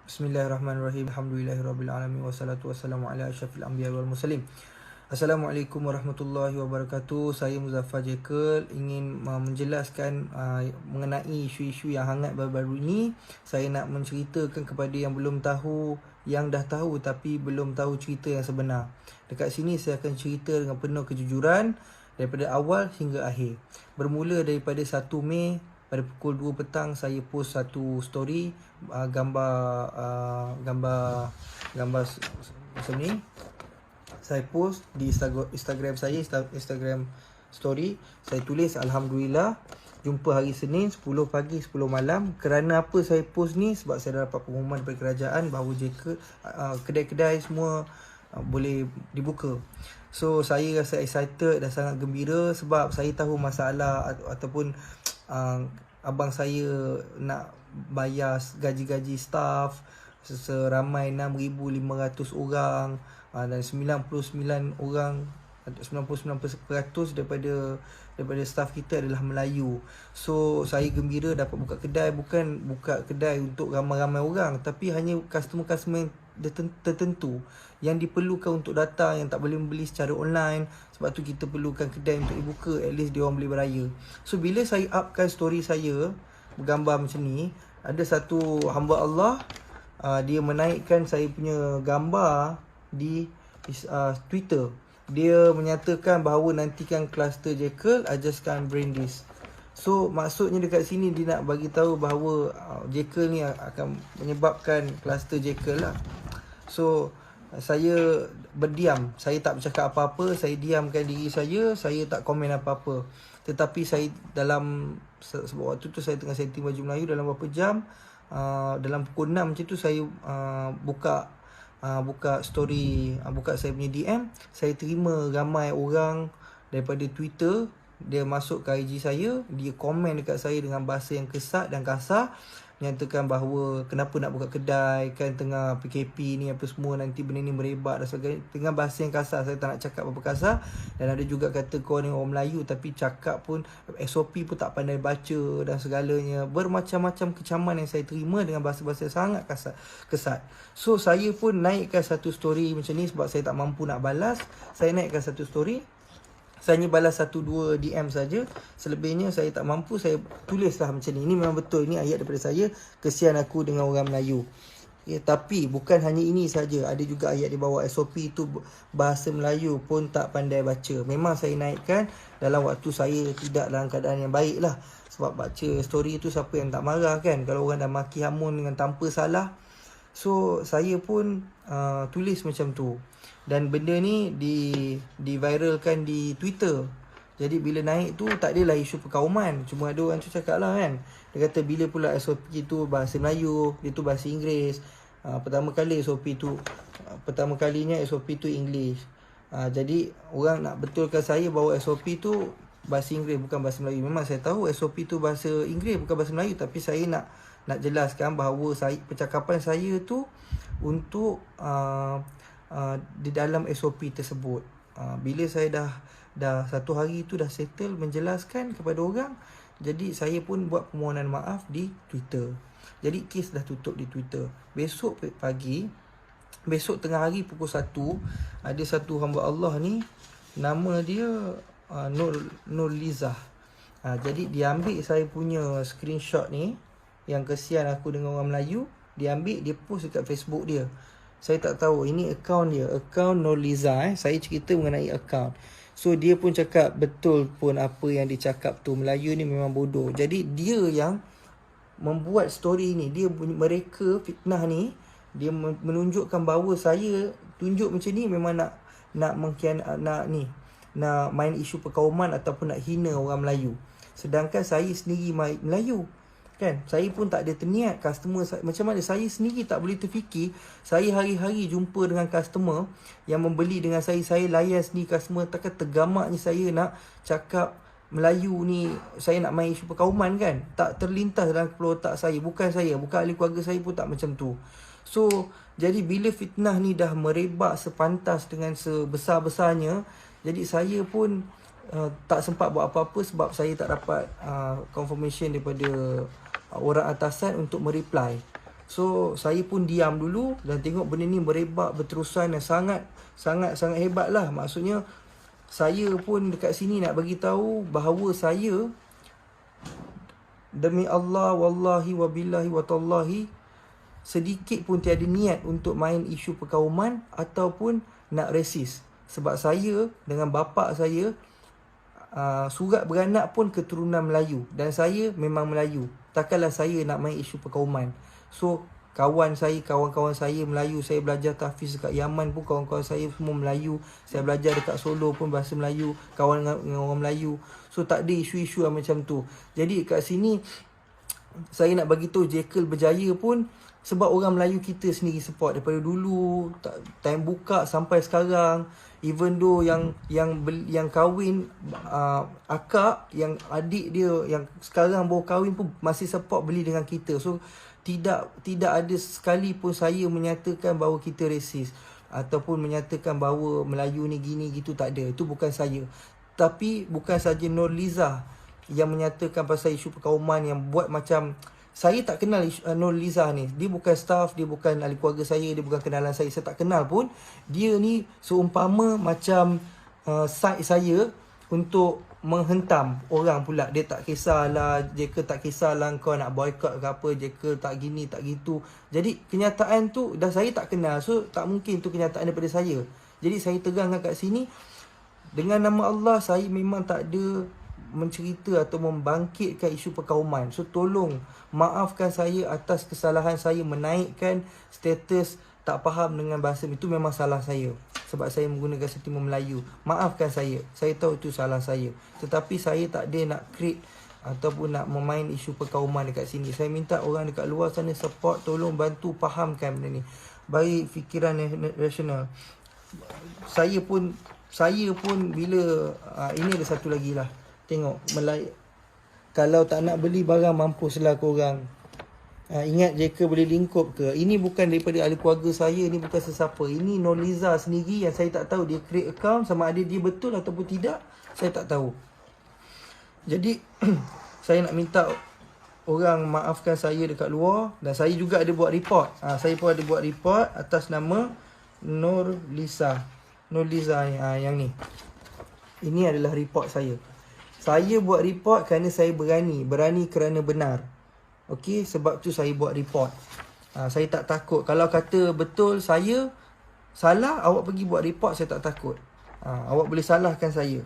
Bismillahirrahmanirrahim. Alhamdulillahirabbil alamin wassalatu wassalamu ala asyrafil anbiya'i wal mursalin. Assalamualaikum warahmatullahi wabarakatuh. Saya Muzaffar Jekyll ingin menjelaskan mengenai isu-isu yang hangat baru-baru ini. Saya nak menceritakan kepada yang belum tahu, yang dah tahu tapi belum tahu cerita yang sebenar. Dekat sini saya akan cerita dengan penuh kejujuran daripada awal hingga akhir. Bermula daripada 1 Mei pada pukul 2 petang saya post satu story gambar macam ni. Saya post di Instagram saya, Instagram story. Saya tulis Alhamdulillah jumpa hari Senin 10 pagi 10 malam. Kerana apa saya post ni? Sebab saya dah dapat pengumuman daripada kerajaan bahawa kedai-kedai semua boleh dibuka. So saya rasa excited dan sangat gembira sebab saya tahu masalah ataupun abang saya nak bayar gaji-gaji staff seramai 6,500 orang dan 99% daripada staff kita adalah Melayu. So saya gembira dapat buka kedai, bukan buka kedai untuk ramai-ramai orang, tapi hanya customer-customer tertentu yang diperlukan untuk datang, yang tak boleh membeli secara online. Sebab tu kita perlukan kedai untuk dibuka, at least dia orang boleh beraya. So bila saya upkan story saya bergambar macam ni, ada satu hamba Allah dia menaikkan saya punya gambar di Twitter. Dia menyatakan bahawa nantikan kluster Jekyll, I just can't bring this. So maksudnya dekat sini dia nak bagi tahu bahawa Jekyll ni akan menyebabkan kluster Jekyll lah. So saya berdiam, saya tak bercakap apa-apa, saya diamkan diri saya tak komen apa-apa. Tetapi saya sebab waktu tu saya tengah setting baju Melayu, dalam beberapa jam, dalam pukul 6 macam tu saya buka story, buka saya punya DM. Saya terima ramai orang daripada Twitter, dia masuk ke IG saya, dia komen dekat saya dengan bahasa yang kesat dan kasar, menyatakan bahawa kenapa nak buka kedai, kan tengah PKP ni apa semua, nanti benda ni merebak dan sebagainya, dengan bahasa yang kasar. Saya tak nak cakap apa kasar. Dan ada juga kata kau ni orang Melayu tapi cakap pun SOP pun tak pandai baca dan segalanya. Bermacam-macam kecaman yang saya terima dengan bahasa-bahasa sangat kesat. So saya pun naikkan satu story macam ni sebab saya tak mampu nak balas. Saya naikkan satu story, saya hanya balas 1-2 DM saja. Selebihnya saya tak mampu. Saya tulislah macam ni. Ini memang betul. Ini ayat daripada saya. Kesian aku dengan orang Melayu. Ya, tapi bukan hanya ini saja. Ada juga ayat di bawah. SOP itu bahasa Melayu pun tak pandai baca. Memang saya naikkan dalam waktu saya tidak dalam keadaan yang baik lah. Sebab baca story itu siapa yang tak marah kan, kalau orang dah maki hamun dengan tanpa salah. So saya pun tulis macam tu. Dan benda ni diviralkan di Twitter. Jadi bila naik tu tak adalah isu perkauman. Cuma ada orang tu cakap lah kan, dia kata bila pula SOP tu bahasa Melayu, dia tu bahasa Inggeris. Pertama kalinya SOP tu English. Jadi orang nak betulkan saya bahawa SOP tu bahasa Inggeris bukan bahasa Melayu. Memang saya tahu SOP tu bahasa Inggeris bukan bahasa Melayu, tapi saya nak jelaskan bahawa percakapan saya tu untuk di dalam SOP tersebut. Bila saya dah satu hari tu dah settle menjelaskan kepada orang, jadi saya pun buat permohonan maaf di Twitter. Jadi kes dah tutup di Twitter. Besok tengah hari pukul 1, ada satu hamba Allah ni, nama dia Nur Lizah. Jadi dia ambil saya punya screenshot ni, yang kesian aku dengan orang Melayu, dia ambil, dia post dekat Facebook dia. Saya tak tahu, ini akaun dia, akaun Nurliza. Saya cerita mengenai akaun. So dia pun cakap betul pun apa yang dia cakap tu, Melayu ni memang bodoh. Jadi dia yang membuat story ni, mereka fitnah ni, dia menunjukkan bahawa saya tunjuk macam ni memang nak main isu perkauman ataupun nak hina orang Melayu. Sedangkan saya sendiri Melayu kan, saya pun tak ada terniat customer macam mana. Saya sendiri tak boleh terfikir, saya hari-hari jumpa dengan customer yang membeli dengan saya layan sendiri customer. Takkan tergamaknya saya nak cakap Melayu ni, saya nak main isu perkauman kan. Tak terlintas dalam kepala otak saya. Bukan ahli keluarga saya pun tak macam tu. So jadi bila fitnah ni dah merebak sepantas dengan sebesar-besarnya, jadi saya pun tak sempat buat apa-apa sebab saya tak dapat confirmation daripada orang atasan untuk mereply. So saya pun diam dulu dan tengok benda ni merebak berterusan dan sangat hebat lah. Maksudnya saya pun dekat sini nak bagi tahu bahawa saya, demi Allah, wallahi wabillahi watallahi, sedikit pun tiada niat untuk main isu perkauman ataupun nak resis. Sebab saya dengan bapa saya surat beranak pun keturunan Melayu dan saya memang Melayu. Takkanlah saya nak main isu perkauman. So kawan-kawan saya Melayu, saya belajar tahfiz dekat Yaman pun kawan-kawan saya semua Melayu. Saya belajar dekat Solo pun bahasa Melayu, kawan dengan orang Melayu. So tak ada isu-isu yang macam tu. Jadi kat sini saya nak bagi tahu Jekyll berjaya pun sebab orang Melayu kita sendiri support daripada dulu, time buka sampai sekarang. Even though yang kahwin akak, yang adik dia yang sekarang baru kahwin pun masih support beli dengan kita. So tidak ada sekali pun saya menyatakan bahawa kita resis ataupun menyatakan bahawa Melayu ni gini gitu, tak ada. Itu bukan saya. Tapi bukan saja Nurliza yang menyatakan pasal isu perkauman yang buat macam, saya tak kenal Nurliza ni. Dia bukan staff, dia bukan ahli keluarga saya, dia bukan kenalan saya. Saya tak kenal pun. Dia ni seumpama macam side saya untuk menghentam orang pula. Dia tak kisahlah, Jekyll tak kisahlah kau nak boycott ke apa, Jekyll tak gini, tak gitu. Jadi kenyataan tu dah saya tak kenal. So tak mungkin tu kenyataan daripada saya. Jadi saya terangkan kat sini, dengan nama Allah, saya memang tak ada mencerita atau membangkitkan isu perkauman. So tolong maafkan saya atas kesalahan saya menaikkan status tak faham dengan bahasa. Itu memang salah saya sebab saya menggunakan sentimen Melayu. Maafkan saya. Saya tahu itu salah saya. Tetapi saya tak ada nak create ataupun nak memain isu perkauman dekat sini. Saya minta orang dekat luar sana support, tolong bantu fahamkan benda ni. Baik fikiran rasional. Saya pun bila ini ada satu lagi lah. Tengok, kalau tak nak beli barang, mampuslah korang. Ingat Jekyll boleh lingkup ke? Ini bukan daripada ahli keluarga saya, ini bukan sesiapa. Ini Nurliza sendiri yang saya tak tahu dia create account, sama ada dia betul ataupun tidak, saya tak tahu. Jadi saya nak minta orang maafkan saya dekat luar. Dan saya juga ada buat report. Saya pun ada buat report atas nama Nurliza yang ni. Ini adalah report saya. Saya buat report kerana saya berani kerana benar. Okey, sebab tu saya buat report. Saya tak takut. Kalau kata betul saya salah, awak pergi buat report, saya tak takut. Awak boleh salahkan saya.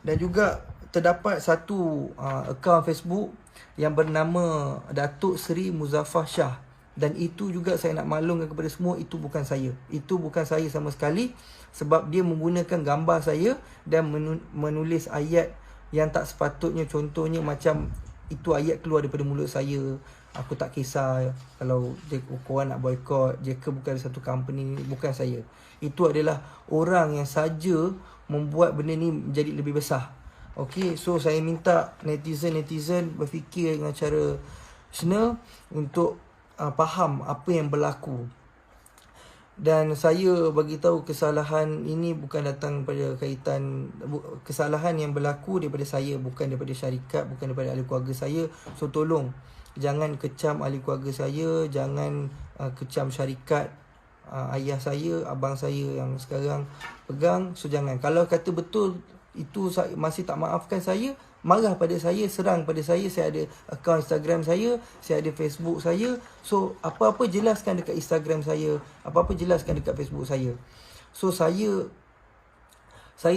Dan juga terdapat satu akaun Facebook yang bernama Datuk Seri Muzaffar Shah. Dan itu juga saya nak maklumkan kepada semua, itu bukan saya. Itu bukan saya sama sekali. Sebab dia menggunakan gambar saya dan menulis ayat yang tak sepatutnya. Contohnya macam itu ayat keluar daripada mulut saya. Aku tak kisah kalau korang nak boycott, Jekyll bukan satu company, bukan saya. Itu adalah orang yang saja membuat benda ni menjadi lebih besar. Okey, so saya minta netizen berfikir dengan cara rasional untuk faham apa yang berlaku. Dan saya bagi tahu kesalahan ini bukan datang pada kaitan, kesalahan yang berlaku daripada saya, bukan daripada syarikat, bukan daripada ahli keluarga saya. So tolong jangan kecam ahli keluarga saya, jangan kecam syarikat ayah saya, abang saya yang sekarang pegang. So jangan. Kalau kata betul itu masih tak maafkan saya, marah pada saya, serang pada saya ada akaun Instagram saya ada Facebook saya. So apa-apa jelaskan dekat Instagram saya, apa-apa jelaskan dekat Facebook saya. So saya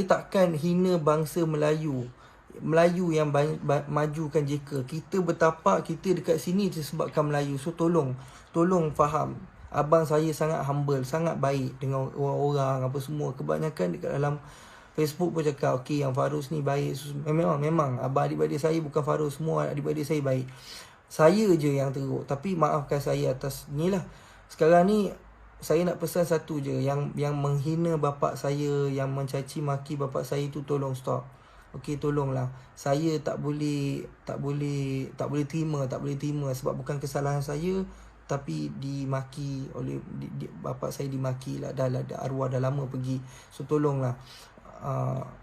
takkan hina bangsa Melayu yang majukan Jekyll. Kita bertapak, kita dekat sini disebabkan Melayu. So tolong faham. Abang saya sangat humble, sangat baik dengan orang-orang apa semua. Kebanyakan dekat dalam Facebook pun cakap, okey, yang Farus ni baik. Memang abang adik-adik saya bukan Farus, semua adik-adik saya baik. Saya je yang teruk. Tapi maafkan saya atas ni lah. Sekarang ni saya nak pesan satu je, yang menghina bapak saya, yang mencaci maki bapak saya tu, tolong stop. Okey, tolonglah. Saya tak boleh terima sebab bukan kesalahan saya, tapi dimaki oleh bapak saya, dimaki lah, dah arwah dah lama pergi. So tolonglah.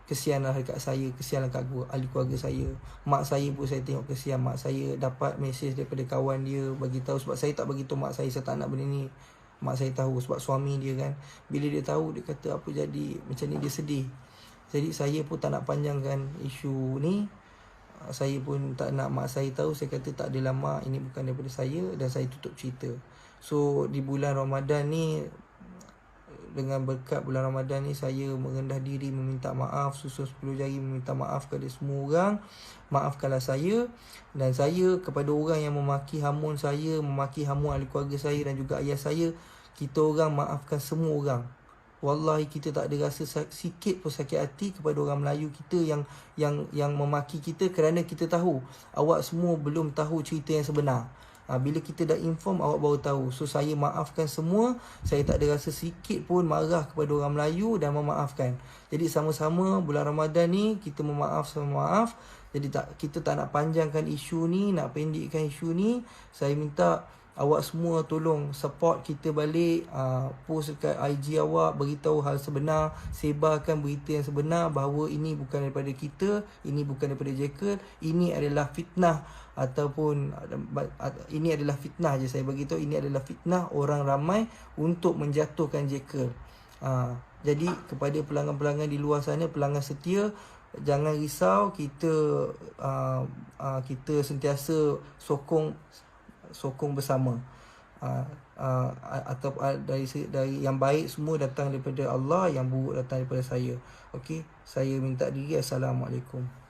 kesianlah dekat saya, kesianlah kat ahli keluarga saya. Mak saya pun saya tengok kesian. Mak saya dapat mesej daripada kawan dia bagi tahu, sebab saya tak bagi tahu mak saya tak nak benda ni. Mak saya tahu sebab suami dia kan. Bila dia tahu, dia kata apa jadi macam ni, dia sedih. Jadi saya pun tak nak panjangkan isu ni. Saya pun tak nak mak saya tahu. Saya kata tak adalah mak, ini bukan daripada saya, dan saya tutup cerita. So di bulan Ramadan ni, dengan berkat bulan Ramadan ni, saya merendah diri meminta maaf, susun 10 jari meminta maaf kepada semua orang. Maafkanlah saya. Dan saya kepada orang yang memaki hamun saya, memaki hamun ahli keluarga saya dan juga ayah saya, kita orang maafkan semua orang. Wallahi kita tak ada rasa sikit pun sakit hati kepada orang Melayu kita yang memaki kita, kerana kita tahu awak semua belum tahu cerita yang sebenar. Bila kita dah inform, awak baru tahu. So saya maafkan semua. Saya tak ada rasa sikit pun marah kepada orang Melayu dan memaafkan. Jadi sama-sama bulan Ramadan ni kita memaaf sama maaf. Jadi kita tak nak panjangkan isu ni, nak pendekkan isu ni. Saya minta awak semua tolong support kita balik, post dekat IG awak, beritahu hal sebenar, sebarkan berita yang sebenar bahawa ini bukan daripada kita, ini bukan daripada Jekyll, ini adalah fitnah, ataupun ini adalah fitnah je saya beritahu, ini adalah fitnah orang ramai untuk menjatuhkan Jekyll. Jadi kepada pelanggan-pelanggan di luar sana, pelanggan setia, jangan risau, kita sentiasa sokong bersama. Atau dari yang baik semua datang daripada Allah, yang buruk datang daripada saya. Okey, saya minta diri. Assalamualaikum.